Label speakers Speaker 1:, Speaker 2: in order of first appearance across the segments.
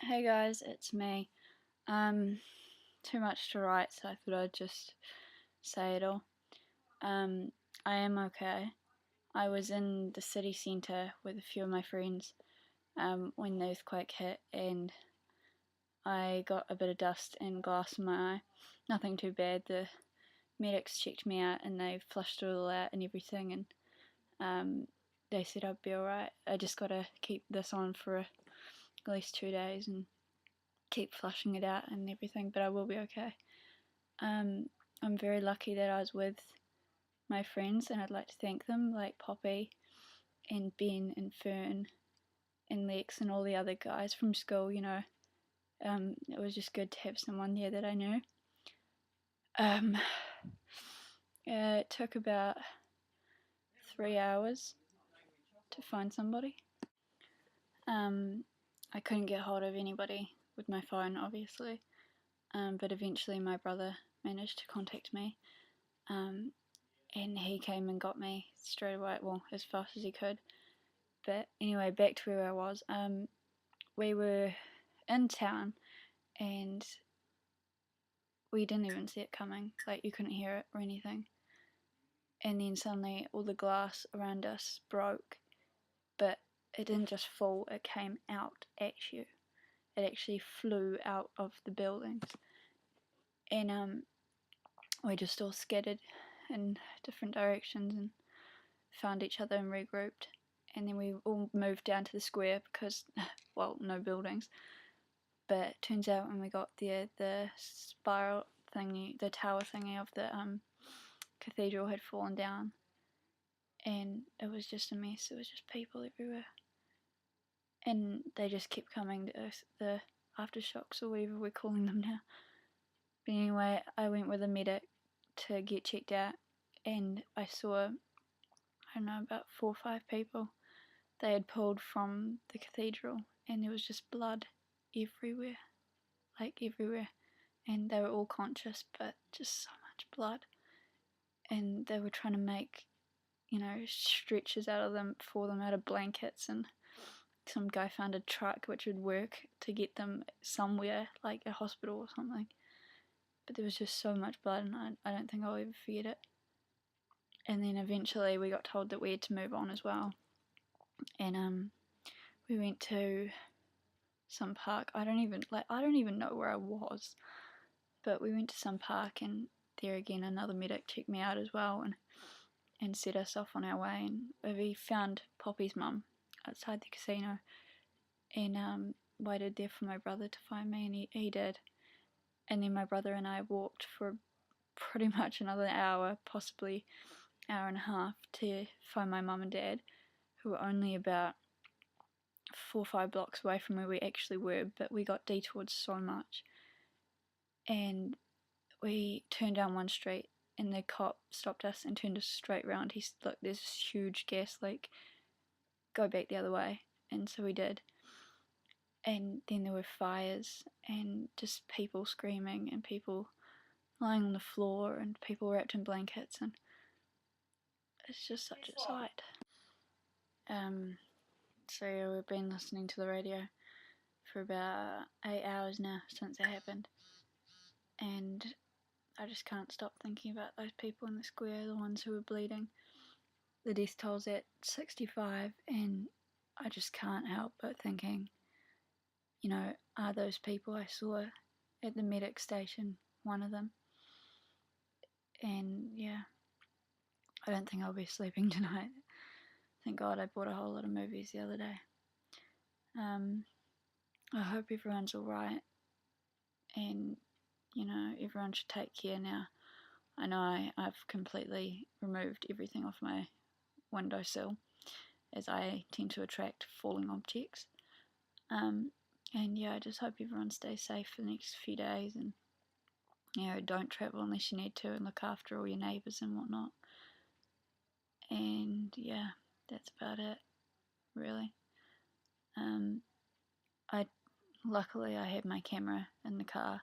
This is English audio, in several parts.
Speaker 1: Hey guys, it's me. Too much to write, so I thought I'd just say it all. I am okay. I was in the city centre with a few of my friends when the earthquake hit, and I got a bit of dust and glass in my eye. Nothing too bad. The medics checked me out and they flushed it all out and everything, and they said I'd be alright. I just gotta keep this on for at least 2 days and keep flushing it out and everything, but I will be okay. I'm very lucky that I was with my friends, and I'd like to thank them, like Poppy and Ben and Fern and Lex and all the other guys from school. It was just good to have someone there that I knew. It took about 3 hours to find somebody. I couldn't get hold of anybody with my phone, obviously, but eventually my brother managed to contact me, and he came and got me straight away, well, as fast as he could. But anyway, back to where I was. We were in town and we didn't even see it coming. Like, you couldn't hear it or anything. And then suddenly all the glass around us broke, but it didn't just fall, it came out at you. It actually flew out of the buildings. And we just all scattered in different directions and found each other and regrouped. And then we all moved down to the square because, well, no buildings. But it turns out when we got there, the spiral thingy, the tower thingy of the cathedral had fallen down, and it was just a mess. It was just people everywhere, and they just kept coming to us, the aftershocks or whatever we're calling them now. But anyway, I went with a medic to get checked out, and I saw, I don't know, about 4 or 5 people they had pulled from the cathedral, and there was just blood everywhere, like everywhere, and they were all conscious, but just so much blood. And they were trying to make, stretchers out of them, for them out of blankets, and some guy found a truck which would work to get them somewhere, like a hospital or something. But there was just so much blood, and I don't think I'll ever forget it. And then eventually we got told that we had to move on as well, and we went to some park. I don't even know where I was, but we went to some park, and there again another medic checked me out as well, and set us off on our way. And we found Poppy's mum outside the casino, and waited there for my brother to find me, and he did. And then my brother and I walked for pretty much another hour, possibly hour and a half, to find my mum and dad, who were only about 4 or 5 blocks away from where we actually were, but we got detoured so much. And we turned down one street, and the cop stopped us and turned us straight round. He said, "Look, there's this huge gas leak, go back the other way." And so we did. And then there were fires, and just people screaming, and people lying on the floor, and people wrapped in blankets, and it's just such a sight. So yeah, we've been listening to the radio for about 8 hours now since it happened, and I just can't stop thinking about those people in the square, the ones who were bleeding. The death toll's at 65, and I just can't help but thinking, are those people I saw at the medic station one of them? And yeah, I don't think I'll be sleeping tonight. Thank God I bought a whole lot of movies the other day. I hope everyone's alright, and everyone should take care now. I know I've completely removed everything off my windowsill, as I tend to attract falling objects. And yeah, I just hope everyone stays safe for the next few days, and don't travel unless you need to, and look after all your neighbours and whatnot. And yeah, that's about it, really. Luckily I had my camera in the car,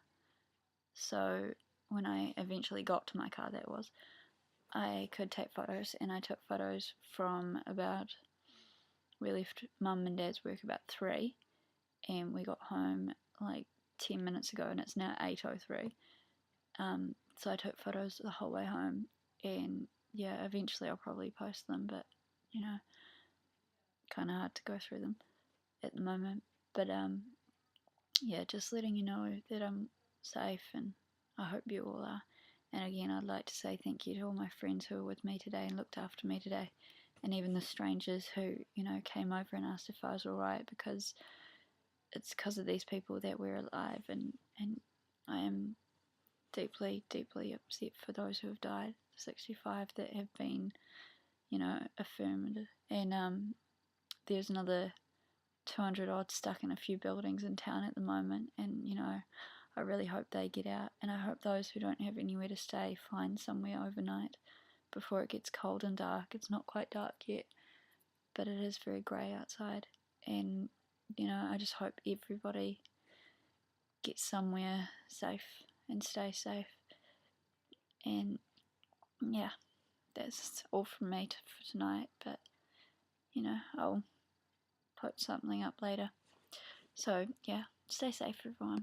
Speaker 1: so when I eventually got to my car, I could take photos, and I took photos from we left Mum and Dad's work about 3, and we got home like 10 minutes ago, and it's now 8:03. So I took photos the whole way home, and yeah, eventually I'll probably post them, but you know, kind of hard to go through them at the moment. But yeah, just letting you know that I'm safe, and I hope you all are. And again, I'd like to say thank you to all my friends who were with me today and looked after me today, and even the strangers who, you know, came over and asked if I was alright, because it's because of these people that we're alive, and I am deeply, deeply upset for those who have died, 65 that have been, you know, affirmed. And there's another 200 odd stuck in a few buildings in town at the moment, and you know, I really hope they get out, and I hope those who don't have anywhere to stay find somewhere overnight before it gets cold and dark. It's not quite dark yet, but it is very grey outside, and you know, I just hope everybody gets somewhere safe and stay safe. And yeah, that's all from me for tonight, but you know, I'll put something up later. So yeah, stay safe everyone.